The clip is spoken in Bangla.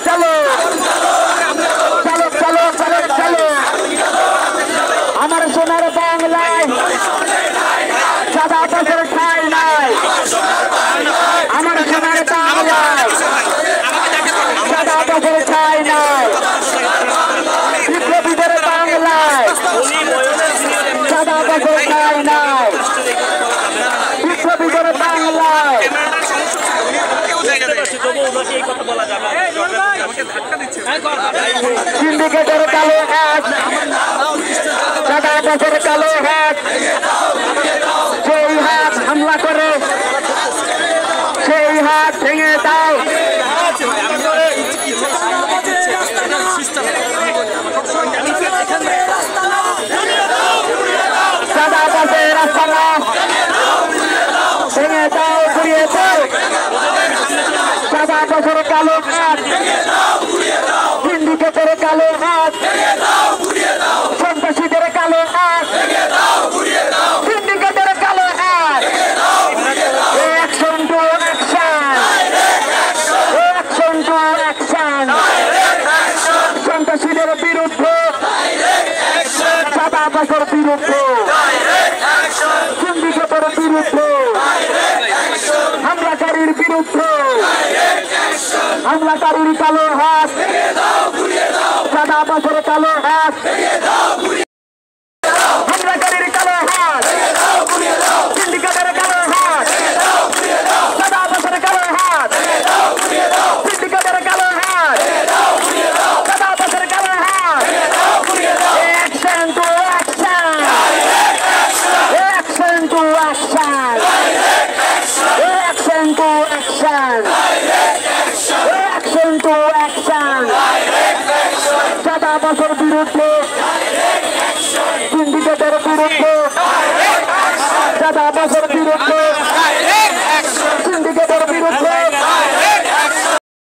চলো চলো চলো চলো চলো আমার সোনার বাংলায় সাদা বছর ঠাই নাই আমার সোনার বাংলায় সাদা বছর ঠাই নাই বিপ্লবীদের বাংলায় সাদা বছর ঠাই নাই বিপ্লবীদের বাংলায় সিন্ডিকেটের কালো হাত সাদা বছর কালো হাত সেই হাত হামলা করে সেই হাত ভেঙে দাও সাদা বছর রাস্তা ভেঙে দাও ঘুরিয়ে দাও সাদা বছর কালো হাত সিন্ডিকেটের কালো হাত সন্ত্রাসীদের কালো হাত সিন্ডিকেটের কালো হাত action to action action to action সন্ত্রাসীদের বিরুদ্ধে সাদা বছর বিরুদ্ধে সিন্ডিকেটের বিরুদ্ধে হামলাকারীর বিরুদ্ধে হামলাকারীর কালো হাত সাদা বছর কালো হাত হামলাকারীর কালো হাত সিন্ডিকেটের কালো হাত সাদা বছর কালো হাত সিন্ডিকেটের কালো হাত সাদা বছর কালো হাত action to action action to action action to action action to action সাদা বছর বিরুদ্ধে সিন্ডিকেটের বিরুদ্ধে সাদা বছর